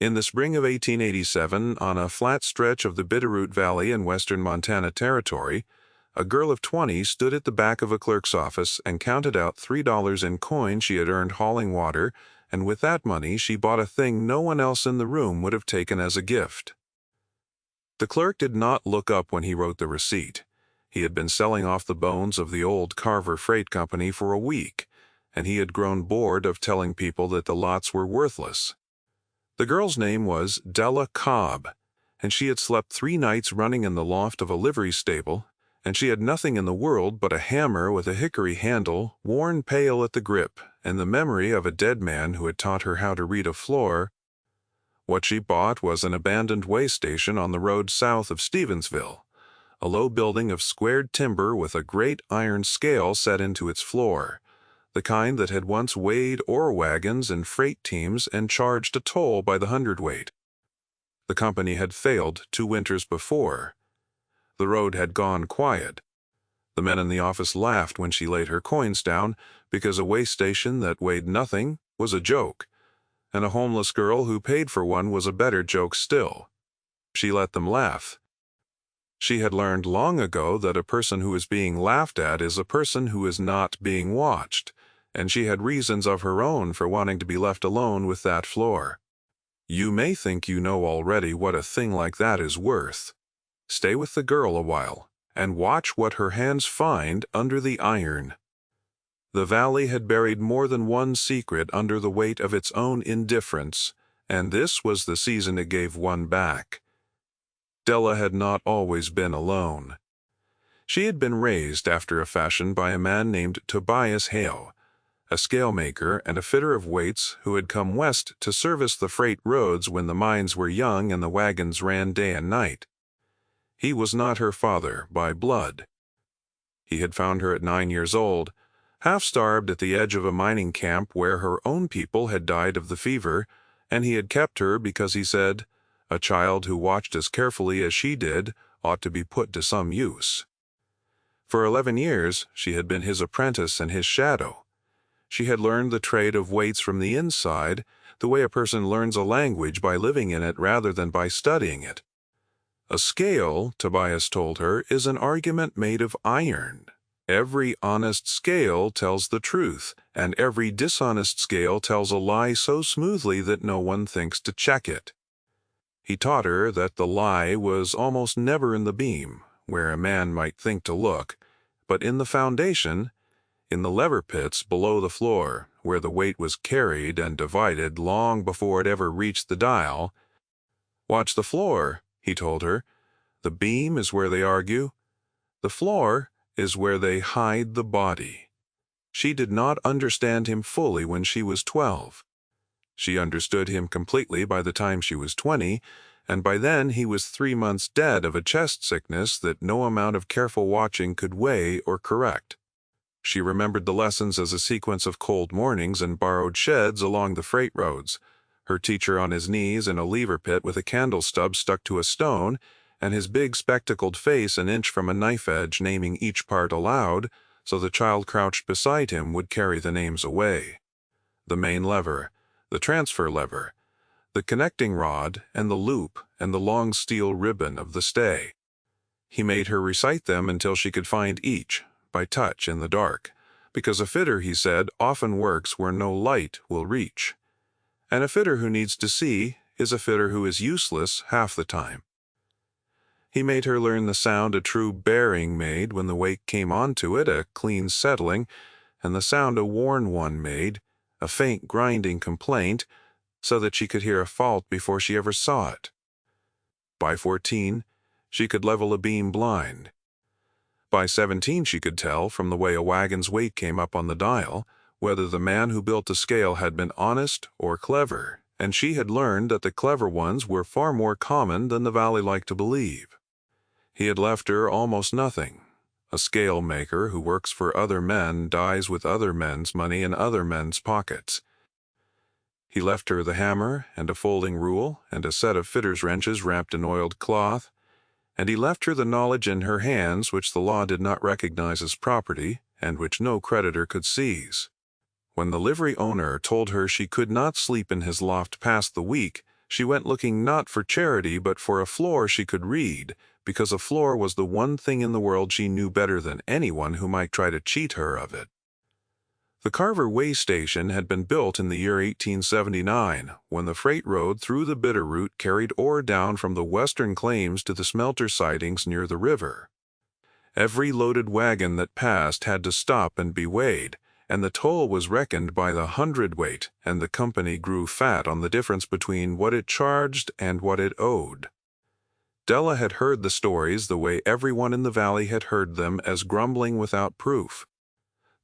In the spring of 1887, on a flat stretch of the Bitterroot Valley in western Montana Territory, a girl of 20 stood at the back of a clerk's office and counted out $3 in coin she had earned hauling water, and with that money she bought a thing no one else in the room would have taken as a gift. The clerk did not look up when he wrote the receipt. He had been selling off the bones of the old Carver Freight Company for a week, and he had grown bored of telling people that the lots were worthless. The girl's name was Della Cobb, and she had slept 3 nights running in the loft of a livery stable, and she had nothing in the world but a hammer with a hickory handle, worn pale at the grip, and the memory of a dead man who had taught her how to read a floor. What she bought was an abandoned way station on the road south of Stevensville, a low building of squared timber with a great iron scale set into its floor, the kind that had once weighed ore wagons and freight teams and charged a toll by the hundredweight. The company had failed 2 winters before. The road had gone quiet. The men in the office laughed when she laid her coins down, because a way station that weighed nothing was a joke, and a homeless girl who paid for one was a better joke still. She let them laugh. She had learned long ago that a person who is being laughed at is a person who is not being watched, and she had reasons of her own for wanting to be left alone with that floor. You may think you know already what a thing like that is worth. Stay with the girl a while, and watch what her hands find under the iron. The valley had buried more than one secret under the weight of its own indifference, and this was the season it gave one back. Della had not always been alone. She had been raised after a fashion by a man named Tobias Hale, a scale maker and a fitter of weights who had come west to service the freight roads when the mines were young and the wagons ran day and night. He was not her father by blood. He had found her at 9 years old, half-starved at the edge of a mining camp where her own people had died of the fever, and he had kept her because he said, a child who watched as carefully as she did ought to be put to some use. For 11 years she had been his apprentice and his shadow. She had learned the trade of weights from the inside, the way a person learns a language by living in it rather than by studying it. A scale, Tobias told her, is an argument made of iron. Every honest scale tells the truth, and every dishonest scale tells a lie so smoothly that no one thinks to check it. He taught her that the lie was almost never in the beam, where a man might think to look, but in the foundation, in the lever pits below the floor, where the weight was carried and divided long before it ever reached the dial. Watch the floor, he told her. The beam is where they argue. The floor is where they hide the body. She did not understand him fully when she was 12. She understood him completely by the time she was 20, and by then he was 3 months dead of a chest sickness that no amount of careful watching could weigh or correct. She remembered the lessons as a sequence of cold mornings and borrowed sheds along the freight roads, her teacher on his knees in a lever pit with a candle stub stuck to a stone, and his big spectacled face an inch from a knife edge naming each part aloud, so the child crouched beside him would carry the names away. The main lever, the transfer lever, the connecting rod, and the loop, and the long steel ribbon of the stay. He made her recite them until she could find each, by touch in the dark, because a fitter, he said, often works where no light will reach. And a fitter who needs to see is a fitter who is useless half the time. He made her learn the sound a true bearing made when the weight came onto it, a clean settling, and the sound a worn one made, a faint grinding complaint, so that she could hear a fault before she ever saw it. By 14, she could level a beam blind. By 17 she could tell, from the way a wagon's weight came up on the dial, whether the man who built the scale had been honest or clever, and she had learned that the clever ones were far more common than the valley liked to believe. He had left her almost nothing. A scale maker who works for other men dies with other men's money in other men's pockets. He left her the hammer and a folding rule and a set of fitter's wrenches wrapped in oiled cloth, and he left her the knowledge in her hands which the law did not recognize as property and which no creditor could seize. When the livery owner told her she could not sleep in his loft past the week, She went looking not for charity but for a floor she could read, because a floor was the one thing in the world she knew better than anyone who might try to cheat her of it. The Carver Way Station had been built in the year 1879, when the freight road through the Bitterroot carried ore down from the western claims to the smelter sidings near the river. Every loaded wagon that passed had to stop and be weighed, and the toll was reckoned by the hundredweight, and the company grew fat on the difference between what it charged and what it owed. Della had heard the stories the way everyone in the valley had heard them, as grumbling without proof.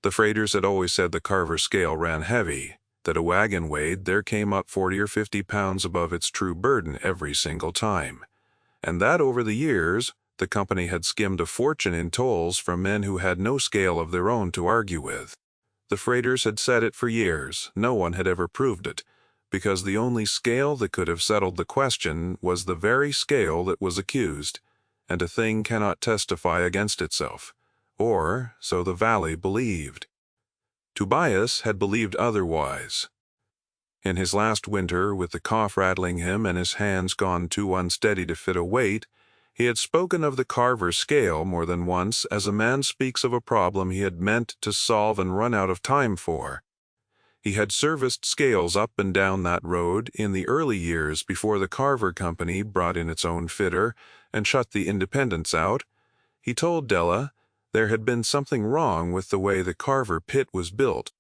The freighters had always said the Carver scale ran heavy, that a wagon weighed there came up 40 or 50 pounds above its true burden every single time, and that over the years the company had skimmed a fortune in tolls from men who had no scale of their own to argue with. The freighters had said it for years, no one had ever proved it, because the only scale that could have settled the question was the very scale that was accused, and a thing cannot testify against itself. Or so the valley believed. Tobias had believed otherwise. In his last winter, with the cough rattling him and his hands gone too unsteady to fit a weight, he had spoken of the Carver scale more than once as a man speaks of a problem he had meant to solve and run out of time for. He had serviced scales up and down that road in the early years before the Carver Company brought in its own fitter and shut the independents out. He told Della there had been something wrong with the way the Carver pit was built.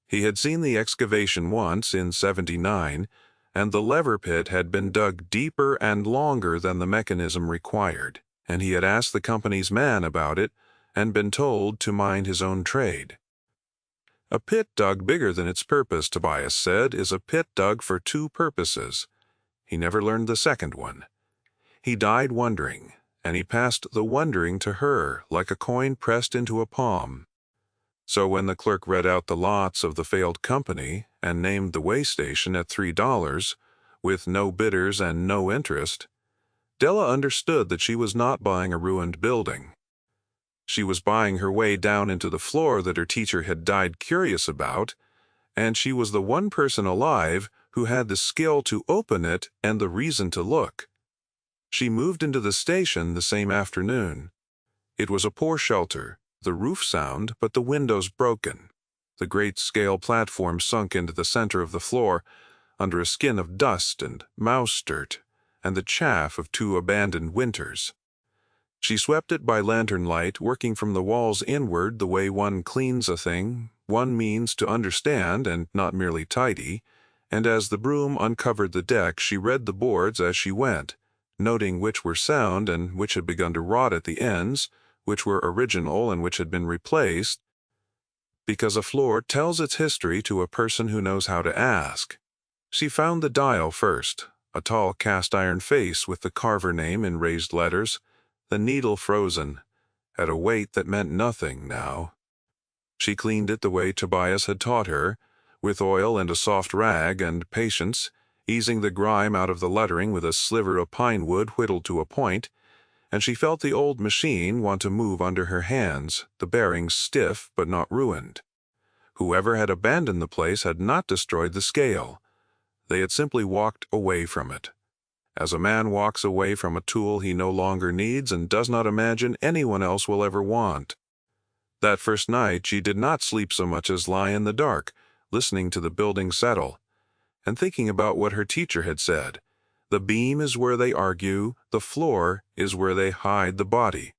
He had seen the excavation once in '79, and the lever pit had been dug deeper and longer than the mechanism required, and he had asked the company's man about it and been told to mind his own trade. A pit dug bigger than its purpose, Tobias said, is a pit dug for two purposes. He never learned the second one. He died wondering, and he passed the wondering to her like a coin pressed into a palm. So when the clerk read out the lots of the failed company and named the way station at $3, with no bidders and no interest, Della understood that she was not buying a ruined building. She was buying her way down into the floor that her teacher had died curious about, and she was the one person alive who had the skill to open it and the reason to look. She moved into the station the same afternoon. It was a poor shelter, the roof sound, but the windows broken. The great scale platform sunk into the center of the floor, under a skin of dust and mouse dirt, and the chaff of 2 abandoned winters. She swept it by lantern light, working from the walls inward the way one cleans a thing one means to understand and not merely tidy, and as the broom uncovered the deck she read the boards as she went, noting which were sound and which had begun to rot at the ends, which were original and which had been replaced, because a floor tells its history to a person who knows how to ask. She found the dial first, a tall cast-iron face with the Carver name in raised letters, the needle frozen, at a weight that meant nothing now. She cleaned it the way Tobias had taught her, with oil and a soft rag and patience, easing the grime out of the lettering with a sliver of pine wood whittled to a point, and she felt the old machine want to move under her hands, the bearings stiff but not ruined. Whoever had abandoned the place had not destroyed the scale. They had simply walked away from it, as a man walks away from a tool he no longer needs and does not imagine anyone else will ever want. That first night she did not sleep so much as lie in the dark, listening to the building settle, and thinking about what her teacher had said. The beam is where they argue, the floor is where they hide the body.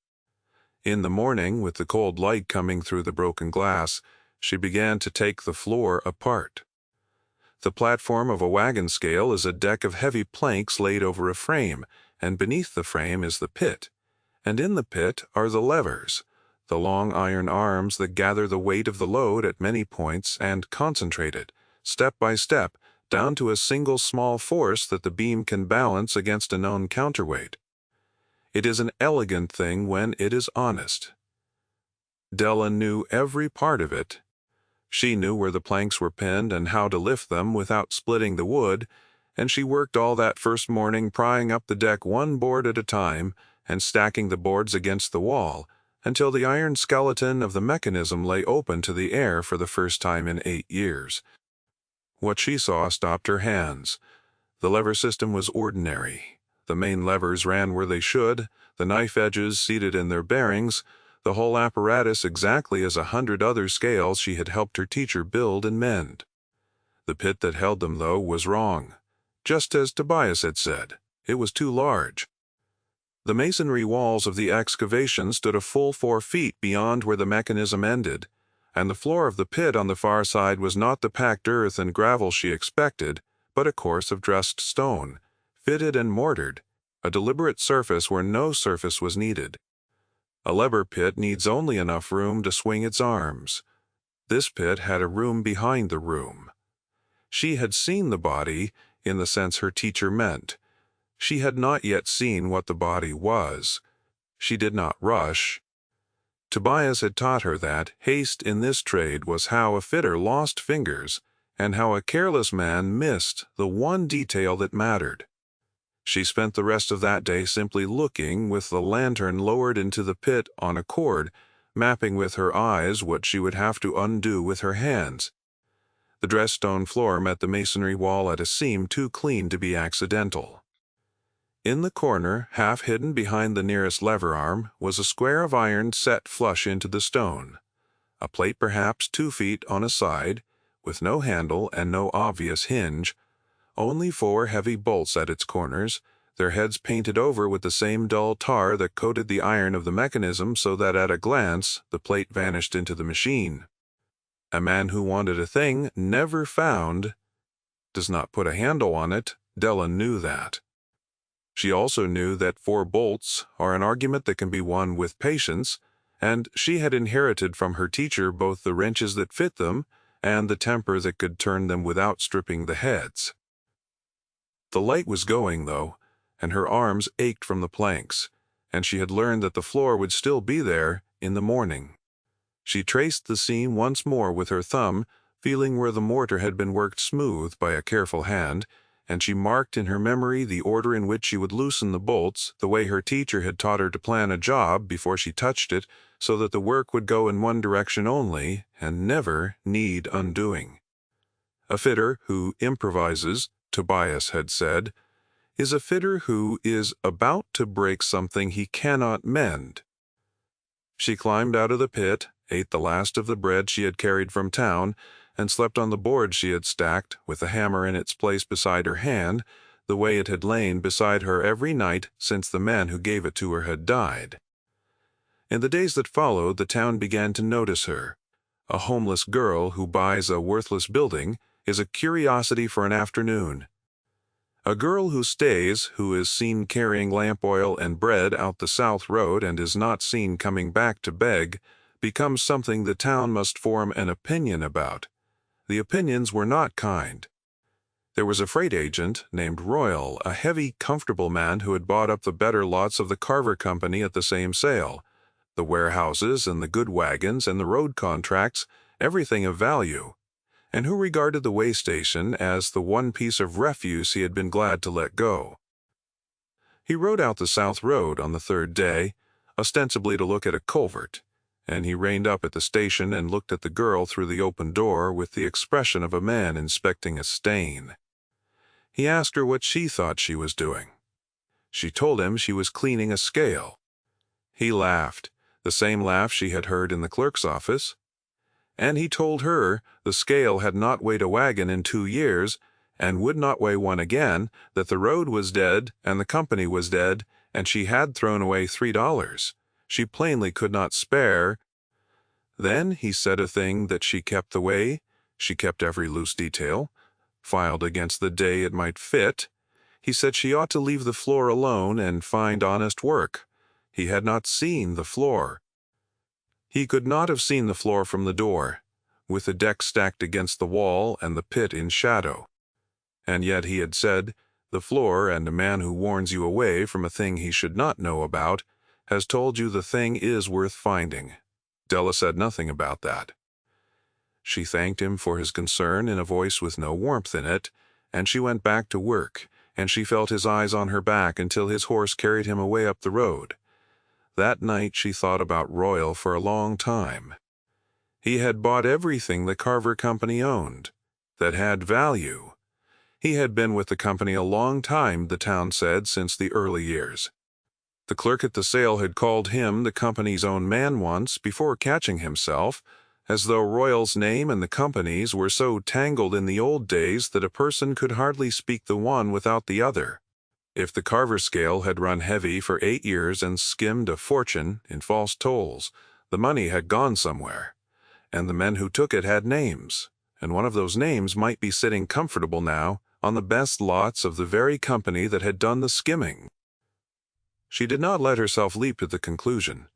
In the morning, with the cold light coming through the broken glass, she began to take the floor apart. The platform of a wagon scale is a deck of heavy planks laid over a frame, and beneath the frame is the pit, and in the pit are the levers, the long iron arms that gather the weight of the load at many points and concentrate it, step by step, down to a single small force that the beam can balance against a known counterweight. It is an elegant thing when it is honest. Della knew every part of it. She knew where the planks were pinned and how to lift them without splitting the wood, and she worked all that first morning prying up the deck one board at a time and stacking the boards against the wall, until the iron skeleton of the mechanism lay open to the air for the first time in 8 years. What she saw stopped her hands. The lever system was ordinary. The main levers ran where they should, the knife edges seated in their bearings, the whole apparatus exactly as 100 other scales she had helped her teacher build and mend. The pit that held them, though, was wrong. Just as Tobias had said, it was too large. The masonry walls of the excavation stood a full 4 feet beyond where the mechanism ended, and the floor of the pit on the far side was not the packed earth and gravel she expected, but a course of dressed stone, fitted and mortared, a deliberate surface where no surface was needed. A lever pit needs only enough room to swing its arms. This pit had a room behind the room. She had seen the body, in the sense her teacher meant. She had not yet seen what the body was. She did not rush. Tobias had taught her that haste in this trade was how a fitter lost fingers, and how a careless man missed the one detail that mattered. She spent the rest of that day simply looking, with the lantern lowered into the pit on a cord, mapping with her eyes what she would have to undo with her hands. The dressed stone floor met the masonry wall at a seam too clean to be accidental. In the corner, half hidden behind the nearest lever arm, was a square of iron set flush into the stone. A plate perhaps 2 feet on a side, with no handle and no obvious hinge, only 4 heavy bolts at its corners, their heads painted over with the same dull tar that coated the iron of the mechanism so that at a glance the plate vanished into the machine. A man who wanted a thing never found does not put a handle on it. Della knew that. She also knew that 4 bolts are an argument that can be won with patience, and she had inherited from her teacher both the wrenches that fit them and the temper that could turn them without stripping the heads. The light was going, though, and her arms ached from the planks, and she had learned that the floor would still be there in the morning. She traced the seam once more with her thumb, feeling where the mortar had been worked smooth by a careful hand, and she marked in her memory the order in which she would loosen the bolts, the way her teacher had taught her to plan a job before she touched it, so that the work would go in one direction only and never need undoing. A fitter who improvises, Tobias had said, is a fitter who is about to break something he cannot mend. She climbed out of the pit, ate the last of the bread she had carried from town, and slept on the board she had stacked, with the hammer in its place beside her hand, the way it had lain beside her every night since the man who gave it to her had died. In the days that followed, the town began to notice her. A homeless girl who buys a worthless building is a curiosity for an afternoon. A girl who stays, who is seen carrying lamp oil and bread out the South Road and is not seen coming back to beg, becomes something the town must form an opinion about. The opinions were not kind. There was a freight agent named Royal, a heavy, comfortable man who had bought up the better lots of the Carver Company at the same sale, the warehouses and the good wagons and the road contracts, everything of value, and who regarded the way station as the one piece of refuse he had been glad to let go. He rode out the South Road on the 3rd day, ostensibly to look at a culvert, and he reined up at the station and looked at the girl through the open door with the expression of a man inspecting a stain. He asked her what she thought she was doing. She told him she was cleaning a scale. He laughed, the same laugh she had heard in the clerk's office, and he told her the scale had not weighed a wagon in 2 years, and would not weigh one again, that the road was dead, and the company was dead, and she had thrown away $3. She plainly could not spare. Then he said a thing that she kept the way, she kept every loose detail, filed against the day it might fit. He said she ought to leave the floor alone and find honest work. He had not seen the floor. He could not have seen the floor from the door, with the deck stacked against the wall and the pit in shadow. And yet he had said, the floor and a man who warns you away from a thing he should not know about has told you the thing is worth finding. Della said nothing about that. She thanked him for his concern in a voice with no warmth in it, and she went back to work, and she felt his eyes on her back until his horse carried him away up the road. That night she thought about Royal for a long time. He had bought everything the Carver Company owned, that had value. He had been with the company a long time, the town said, since the early years. The clerk at the sale had called him the company's own man once before catching himself, as though Royal's name and the company's were so tangled in the old days that a person could hardly speak the one without the other. If the Carver scale had run heavy for 8 years and skimmed a fortune in false tolls, the money had gone somewhere, and the men who took it had names, and one of those names might be sitting comfortable now on the best lots of the very company that had done the skimming. She did not let herself leap to the conclusion.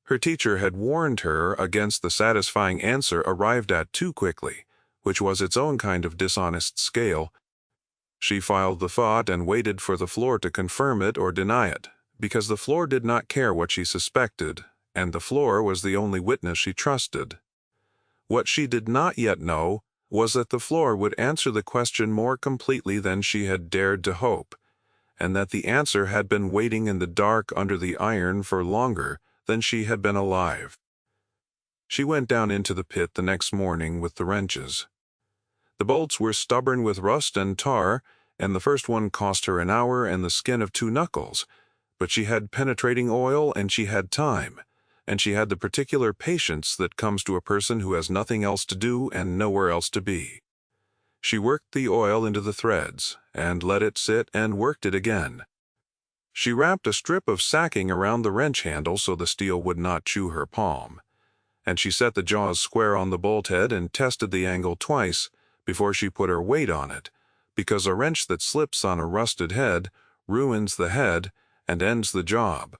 Her teacher had warned her against the satisfying answer arrived at too quickly, which was its own kind of dishonest scale. She filed the thought and waited for the floor to confirm it or deny it, because the floor did not care what she suspected, and the floor was the only witness she trusted. What she did not yet know was that the floor would answer the question more completely than she had dared to hope, and that the answer had been waiting in the dark under the iron for longer than she had been alive. She went down into the pit the next morning with the wrenches. The bolts were stubborn with rust and tar, and the first one cost her an hour and the skin of 2 knuckles, but she had penetrating oil and she had time, and she had the particular patience that comes to a person who has nothing else to do and nowhere else to be. She worked the oil into the threads, and let it sit and worked it again. She wrapped a strip of sacking around the wrench handle so the steel would not chew her palm, and she set the jaws square on the bolt head and tested the angle twice before she put her weight on it, because a wrench that slips on a rusted head ruins the head and ends the job.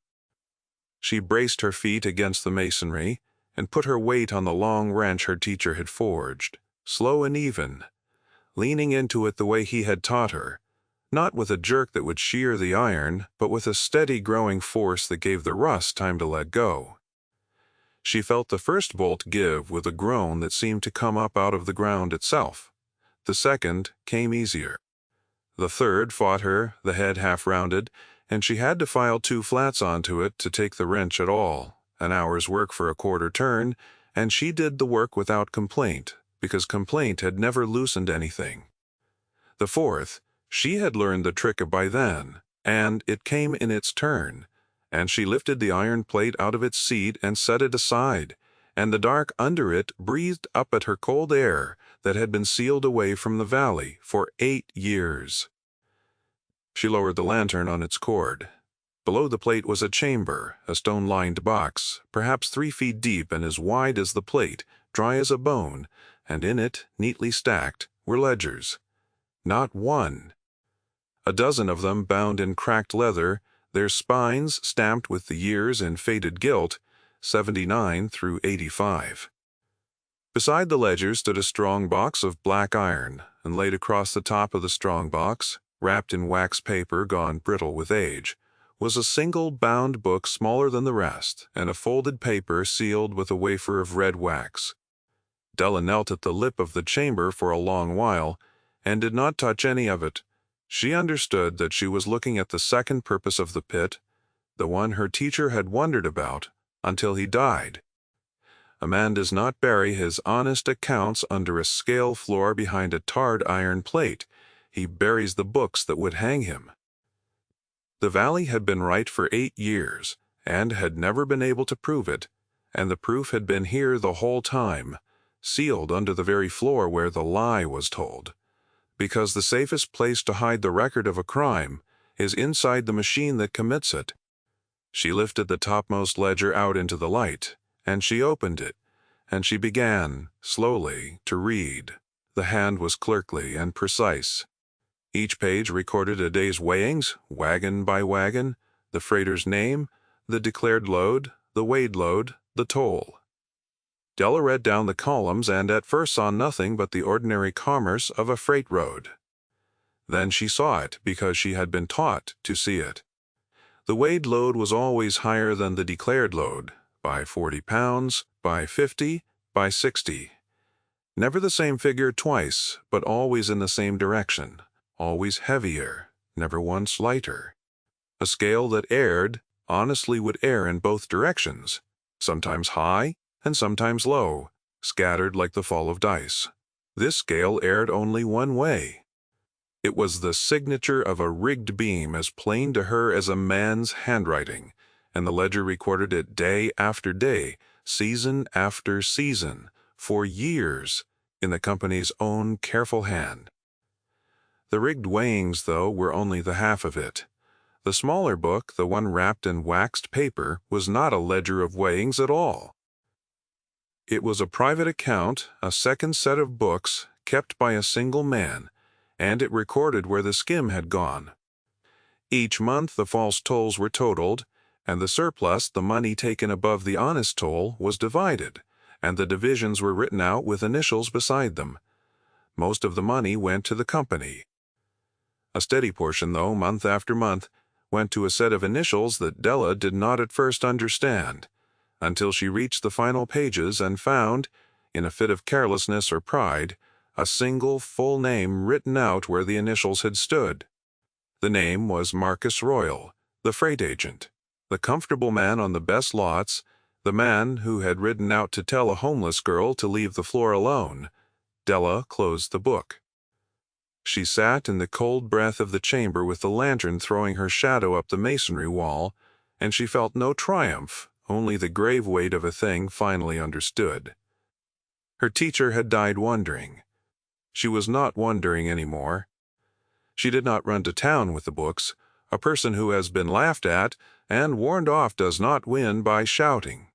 She braced her feet against the masonry and put her weight on the long wrench her teacher had forged, slow and even, leaning into it the way he had taught her, not with a jerk that would shear the iron, but with a steady growing force that gave the rust time to let go. She felt the first bolt give with a groan that seemed to come up out of the ground itself. The second came easier. The third fought her, the head half-rounded, and she had to file 2 flats onto it to take the wrench at all, an hour's work for a quarter turn, and she did the work without complaint, because complaint had never loosened anything. The fourth, she had learned the trick by then, and it came in its turn, and she lifted the iron plate out of its seat and set it aside, and the dark under it breathed up at her cold air that had been sealed away from the valley for 8 years. She lowered the lantern on its cord. Below the plate was a chamber, a stone-lined box, perhaps 3 feet deep and as wide as the plate, dry as a bone, and in it, neatly stacked, were ledgers. Not one. A dozen of them bound in cracked leather, their spines stamped with the years in faded gilt, 79 through 85. Beside the ledger stood a strong box of black iron, and laid across the top of the strong box, wrapped in wax paper gone brittle with age, was a single bound book smaller than the rest, and a folded paper sealed with a wafer of red wax. Della knelt at the lip of the chamber for a long while, and did not touch any of it. She understood that she was looking at the second purpose of the pit, the one her teacher had wondered about until he died. A man does not bury his honest accounts under a scale floor behind a tarred iron plate. He buries the books that would hang him. The valley had been right for 8 years, and had never been able to prove it, and the proof had been here the whole time, sealed under the very floor where the lie was told, because the safest place to hide the record of a crime is inside the machine that commits it. She lifted the topmost ledger out into the light, and she opened it, and she began, slowly, to read. The hand was clerkly and precise. Each page recorded a day's weighings, wagon by wagon, the freighter's name, the declared load, the weighed load, the toll. Della read down the columns and at first saw nothing but the ordinary commerce of a freight road. Then she saw it because she had been taught to see it. The weighed load was always higher than the declared load, by 40 pounds, by 50, by 60. Never the same figure twice, but always in the same direction, always heavier, never once lighter. A scale that erred, honestly would err in both directions, sometimes high and sometimes low, scattered like the fall of dice. This scale erred only one way. It was the signature of a rigged beam as plain to her as a man's handwriting, and the ledger recorded it day after day, season after season, for years, in the company's own careful hand. The rigged weighings, though, were only the half of it. The smaller book, the one wrapped in waxed paper, was not a ledger of weighings at all. It was a private account, a second set of books, kept by a single man, and it recorded where the skim had gone. Each month the false tolls were totaled, and the surplus, the money taken above the honest toll, was divided, and the divisions were written out with initials beside them. Most of the money went to the company. A steady portion, though, month after month, went to a set of initials that Della did not at first understand, until she reached the final pages and found, in a fit of carelessness or pride, a single full name written out where the initials had stood. The name was Marcus Royle, the freight agent, the comfortable man on the best lots, the man who had ridden out to tell a homeless girl to leave the floor alone. Della closed the book. She sat in the cold breath of the chamber with the lantern throwing her shadow up the masonry wall, and she felt no triumph, only the grave weight of a thing finally understood. Her teacher had died wondering. She was not wondering any more. She did not run to town with the books. A person who has been laughed at and warned off does not win by shouting.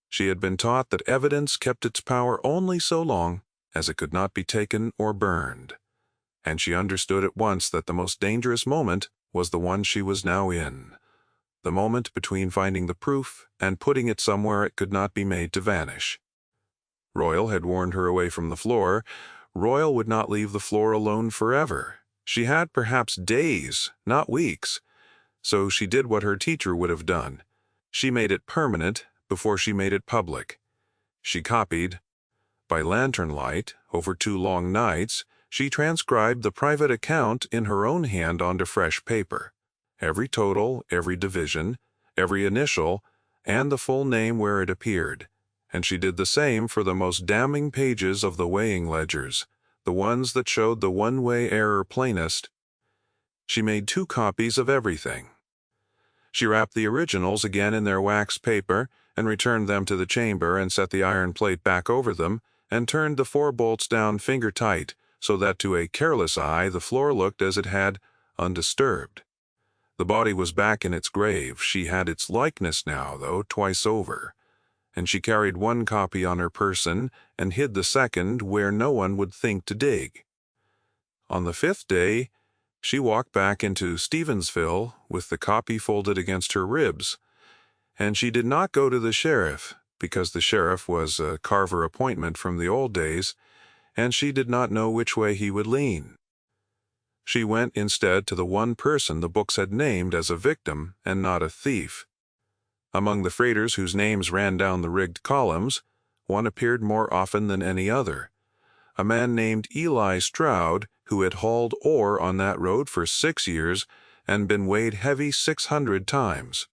She had been taught that evidence kept its power only so long as it could not be taken or burned, and she understood at once that the most dangerous moment was the one she was now in, the moment between finding the proof and putting it somewhere it could not be made to vanish. Royle had warned her away from the floor. Royle would not leave the floor alone forever. She had perhaps days, not weeks. So she did what her teacher would have done. She made it permanent before she made it public. She copied. By lantern light, over 2 long nights, she transcribed the private account in her own hand onto fresh paper. Every total, every division, every initial, and the full name where it appeared. And she did the same for the most damning pages of the weighing ledgers, the ones that showed the one-way error plainest. She made 2 copies of everything. She wrapped the originals again in their wax paper and returned them to the chamber and set the iron plate back over them and turned the 4 bolts down finger-tight so that to a careless eye the floor looked as it had, undisturbed. The body was back in its grave. She had its likeness now, though, twice over, and she carried 1 copy on her person and hid the second where no one would think to dig. On the 5th day, she walked back into Stevensville with the copy folded against her ribs, and she did not go to the sheriff, because the sheriff was a Carver appointment from the old days, and she did not know which way he would lean. She went instead to the one person the books had named as a victim and not a thief. Among the freighters whose names ran down the rigged columns, one appeared more often than any other. A man named Eli Stroud, who had hauled ore on that road for 6 years and been weighed heavy 600 times.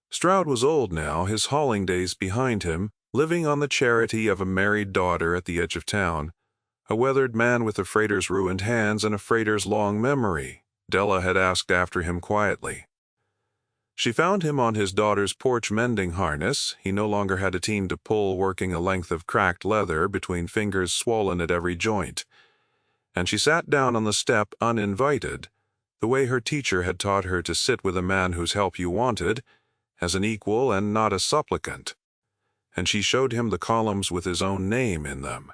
Stroud was old now, his hauling days behind him, living on the charity of a married daughter at the edge of town. A weathered man with a freighter's ruined hands and a freighter's long memory. Della had asked after him quietly. She found him on his daughter's porch mending harness. He no longer had a team to pull, working a length of cracked leather between fingers swollen at every joint. And she sat down on the step uninvited, the way her teacher had taught her to sit with a man whose help you wanted, as an equal and not a supplicant. And she showed him the columns with his own name in them.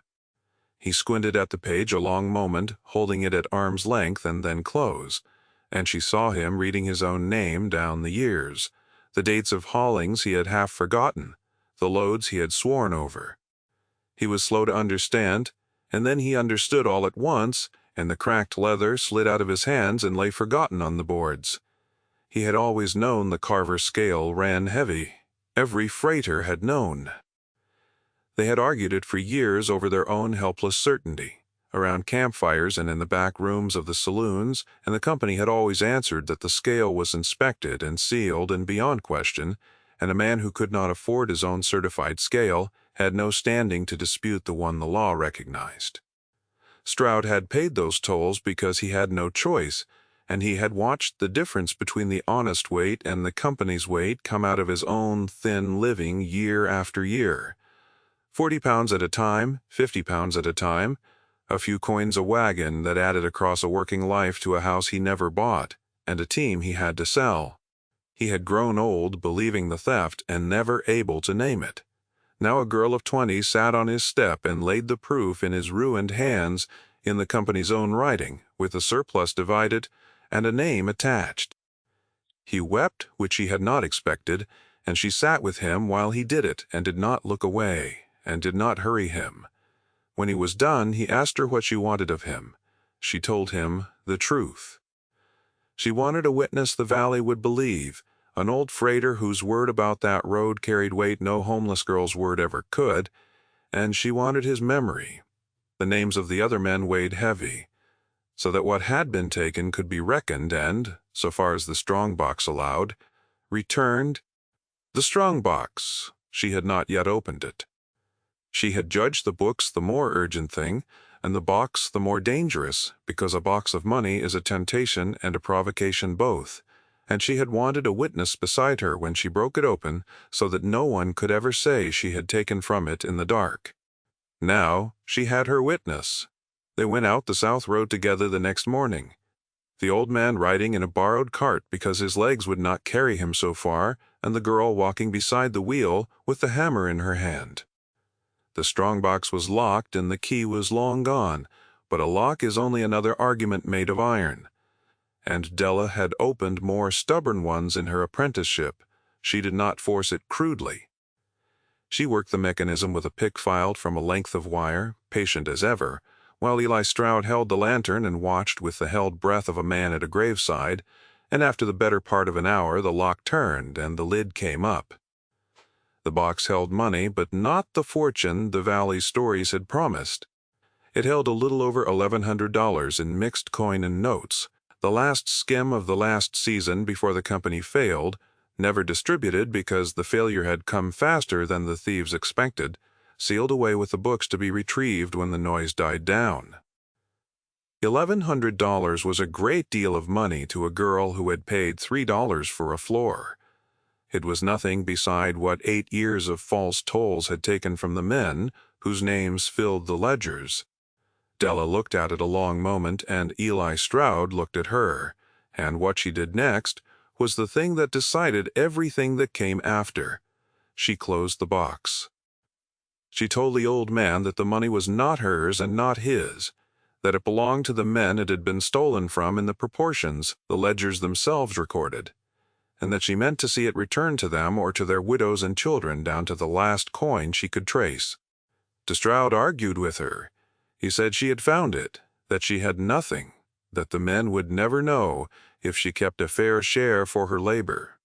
He squinted at the page a long moment, holding it at arm's length and then close, and she saw him reading his own name down the years, the dates of haulings he had half forgotten, the loads he had sworn over. He was slow to understand, and then he understood all at once, and the cracked leather slid out of his hands and lay forgotten on the boards. He had always known the Carver scale ran heavy. Every freighter had known. They had argued it for years over their own helpless certainty, around campfires and in the back rooms of the saloons, and the company had always answered that the scale was inspected and sealed and beyond question, and a man who could not afford his own certified scale had no standing to dispute the one the law recognized. Stroud had paid those tolls because he had no choice, and he had watched the difference between the honest weight and the company's weight come out of his own thin living year after year. 40 pounds at a time, 50 pounds at a time, a few coins a wagon that added across a working life to a house he never bought, and a team he had to sell. He had grown old believing the theft and never able to name it. Now a girl of 20 sat on his step and laid the proof in his ruined hands in the company's own writing, with the surplus divided and a name attached. He wept, which he had not expected, and she sat with him while he did it and did not look away, and did not hurry him. When he was done, he asked her what she wanted of him. She told him the truth. She wanted a witness the valley would believe, an old freighter whose word about that road carried weight no homeless girl's word ever could, and she wanted his memory. The names of the other men weighed heavy, so that what had been taken could be reckoned and, so far as the strong box allowed, returned. The strong box, she had not yet opened it. She had judged the books the more urgent thing, and the box the more dangerous, because a box of money is a temptation and a provocation both, and she had wanted a witness beside her when she broke it open so that no one could ever say she had taken from it in the dark. Now she had her witness. They went out the south road together the next morning, the old man riding in a borrowed cart because his legs would not carry him so far, and the girl walking beside the wheel with the hammer in her hand. The strong box was locked and the key was long gone, but a lock is only another argument made of iron. And Della had opened more stubborn ones in her apprenticeship. She did not force it crudely. She worked the mechanism with a pick filed from a length of wire, patient as ever, while Eli Stroud held the lantern and watched with the held breath of a man at a graveside, and after the better part of an hour the lock turned and the lid came up. The box held money, but not the fortune the Valley's stories had promised. It held a little over $1,100 in mixed coin and notes, the last skim of the last season before the company failed, never distributed because the failure had come faster than the thieves expected, sealed away with the books to be retrieved when the noise died down. $1,100 was a great deal of money to a girl who had paid $3 for a floor. It was nothing beside what 8 years of false tolls had taken from the men whose names filled the ledgers. Della looked at it a long moment, and Eli Stroud looked at her, and what she did next was the thing that decided everything that came after. She closed the box. She told the old man that the money was not hers and not his, that it belonged to the men it had been stolen from in the proportions the ledgers themselves recorded, and that she meant to see it returned to them or to their widows and children down to the last coin she could trace. Stroud argued with her. He said she had found it, that she had nothing, that the men would never know if she kept a fair share for her labor.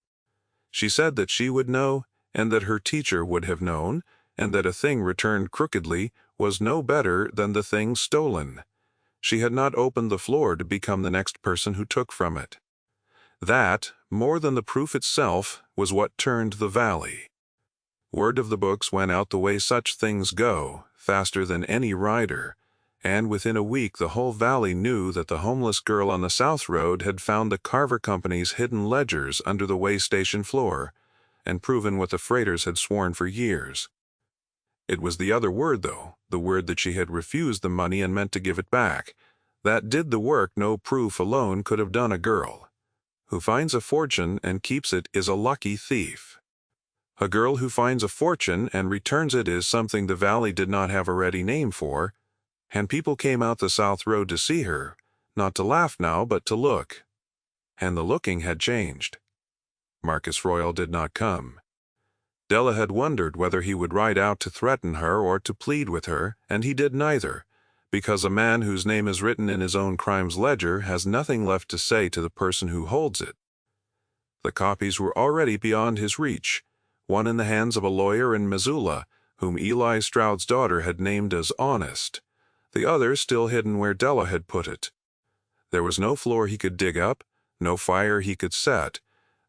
She said that she would know, and that her teacher would have known, and that a thing returned crookedly was no better than the thing stolen. She had not opened the floor to become the next person who took from it. That, more than the proof itself, was what turned the valley. Word of the books went out the way such things go, faster than any rider, and within a week the whole valley knew that the homeless girl on the South Road had found the Carver Company's hidden ledgers under the way station floor, and proven what the freighters had sworn for years. It was the other word, though, the word that she had refused the money and meant to give it back, that did the work no proof alone could have done. A girl who finds a fortune and keeps it is a lucky thief. A girl who finds a fortune and returns it is something the valley did not have a ready name for, and people came out the South Road to see her, not to laugh now, but to look. And the looking had changed. Marcus Royal did not come. Della had wondered whether he would ride out to threaten her or to plead with her, and he did neither, because a man whose name is written in his own crime's ledger has nothing left to say to the person who holds it. The copies were already beyond his reach, one in the hands of a lawyer in Missoula, whom Eli Stroud's daughter had named as honest, the other still hidden where Della had put it. There was no floor he could dig up, no fire he could set.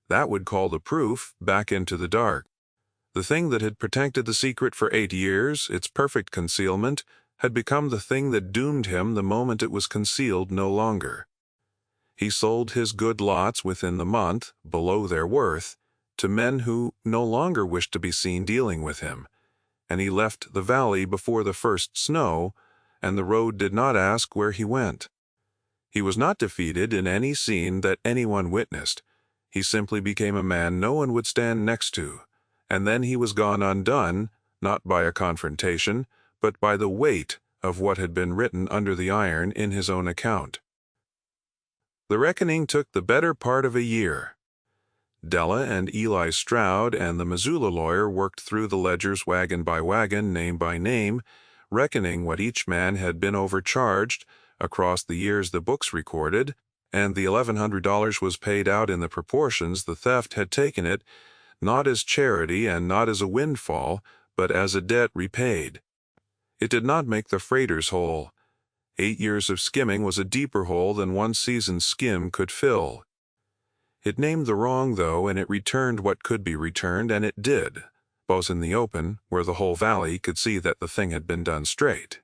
That would call the proof back into the dark. The thing that had protected the secret for 8 years, its perfect concealment, had become the thing that doomed him the moment it was concealed no longer. He sold his good lots within the month, below their worth, to men who no longer wished to be seen dealing with him, and he left the valley before the first snow, and the road did not ask where he went. He was not defeated in any scene that anyone witnessed. He simply became a man no one would stand next to, and then he was gone undone, not by a confrontation, but by the weight of what had been written under the iron in his own account. The reckoning took the better part of a year. Della and Eli Stroud and the Missoula lawyer worked through the ledgers wagon by wagon, name by name, reckoning what each man had been overcharged across the years the books recorded, and the $1,100 was paid out in the proportions the theft had taken it, not as charity and not as a windfall, but as a debt repaid. It did not make the freighters whole. 8 years of skimming was a deeper hole than one season's skim could fill. It named the wrong, though, and it returned what could be returned, and it did, both in the open, where the whole valley could see that the thing had been done straight.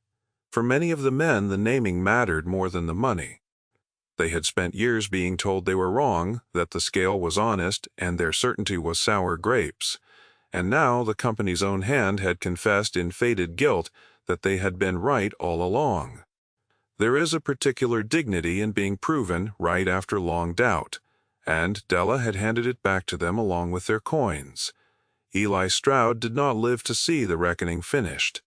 For many of the men, the naming mattered more than the money. They had spent years being told they were wrong, that the scale was honest, and their certainty was sour grapes. And now the company's own hand had confessed in faded guilt that they had been right all along. There is a particular dignity in being proven right after long doubt, and Della had handed it back to them along with their coins. Eli Stroud did not live to see the reckoning finished.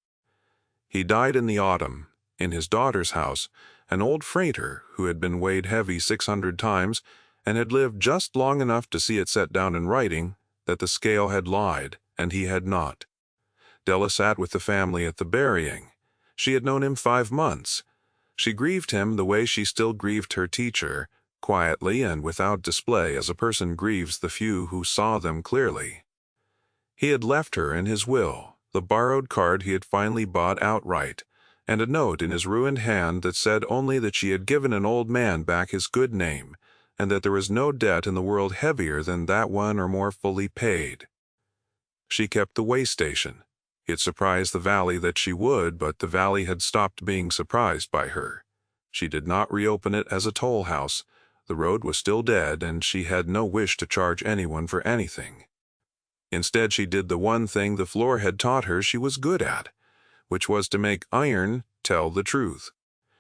He died in the autumn, in his daughter's house, an old freighter who had been weighed heavy 600 times and had lived just long enough to see it set down in writing that the scale had lied, and he had not. Della sat with the family at the burying. She had known him 5 months. She grieved him the way she still grieved her teacher, quietly and without display, as a person grieves the few who saw them clearly. He had left her in his will the borrowed card he had finally bought outright, and a note in his ruined hand that said only that she had given an old man back his good name, and that there was no debt in the world heavier than that one or more fully paid. She kept the way station. It surprised the valley that she would, but the valley had stopped being surprised by her. She did not reopen it as a toll house. The road was still dead, and she had no wish to charge anyone for anything. Instead, she did the one thing the floor had taught her she was good at, which was to make iron tell the truth.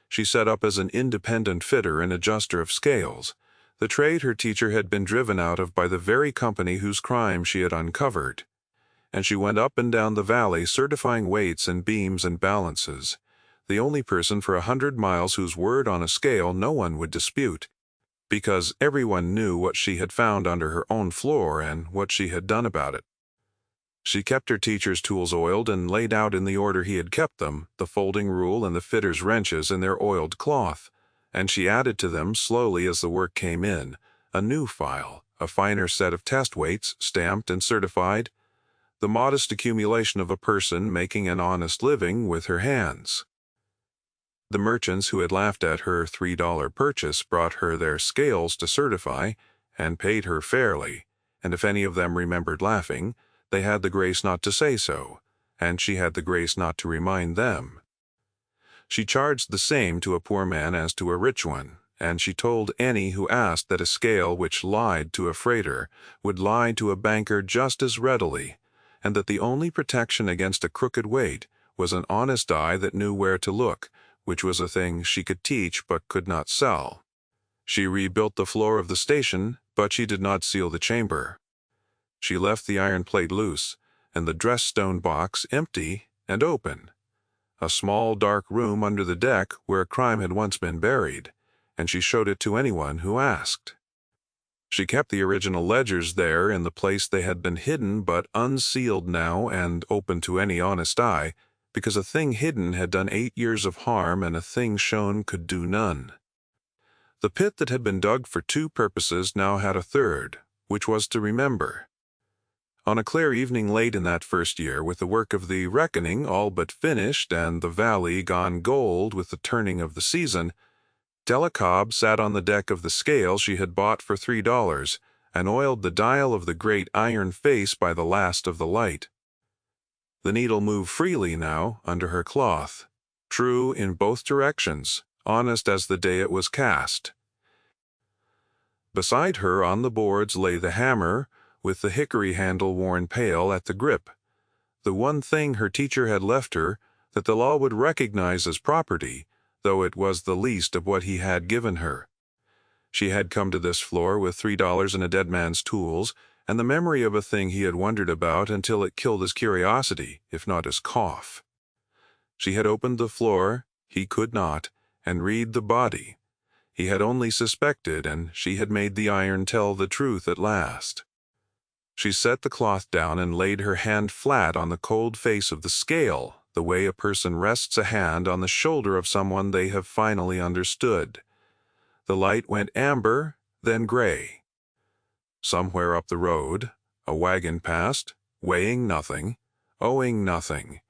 She set up as an independent fitter and adjuster of scales, the trade her teacher had been driven out of by the very company whose crime she had uncovered. And she went up and down the valley certifying weights and beams and balances, the only person for 100 miles whose word on a scale no one would dispute, because everyone knew what she had found under her own floor and what she had done about it. She kept her teacher's tools oiled and laid out in the order he had kept them, the folding rule and the fitter's wrenches in their oiled cloth, and she added to them slowly as the work came in, a new file, a finer set of test weights, stamped and certified, the modest accumulation of a person making an honest living with her hands. The merchants who had laughed at her $3 purchase brought her their scales to certify, and paid her fairly, and if any of them remembered laughing, they had the grace not to say so, and she had the grace not to remind them. She charged the same to a poor man as to a rich one, and she told any who asked that a scale which lied to a freighter would lie to a banker just as readily, and that the only protection against a crooked weight was an honest eye that knew where to look, which was a thing she could teach but could not sell. She rebuilt the floor of the station, but she did not seal the chamber. She left the iron plate loose, and the dressed stone box empty and open. A small dark room under the deck where a crime had once been buried, and she showed it to anyone who asked. She kept the original ledgers there in the place they had been hidden but unsealed now and open to any honest eye, because a thing hidden had done 8 years of harm and a thing shown could do none. The pit that had been dug for 2 purposes now had a third, which was to remember. On a clear evening late in that first year, with the work of the reckoning all but finished and the valley gone gold with the turning of the season, Della Cobb sat on the deck of the scale she had bought for $3 and oiled the dial of the great iron face by the last of the light. The needle moved freely now under her cloth. true in both directions, honest as the day it was cast. Beside her on the boards lay the hammer, with the hickory handle worn pale at the grip, the one thing her teacher had left her that the law would recognize as property, though it was the least of what he had given her. She had come to this floor with $3 and a dead man's tools, and the memory of a thing he had wondered about until it killed his curiosity, if not his cough. She had opened the floor, he could not, and read the body. He had only suspected, and she had made the iron tell the truth at last. She set the cloth down and laid her hand flat on the cold face of the scale, the way a person rests a hand on the shoulder of someone they have finally understood. The light went amber, then gray. Somewhere up the road, a wagon passed, weighing nothing, owing nothing,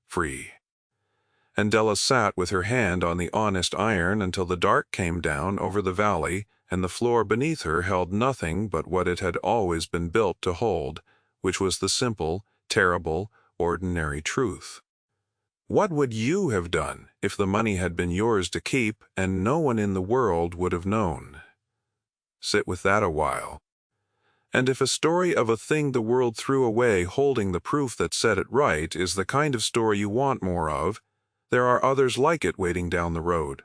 free. And Della sat with her hand on the honest iron until the dark came down over the valley and the floor beneath her held nothing but what it had always been built to hold, which was the simple, terrible, ordinary truth. What would you have done if the money had been yours to keep and no one in the world would have known? Sit with that a while. And if a story of a thing the world threw away holding the proof that set it right is the kind of story you want more of, there are others like it waiting down the road.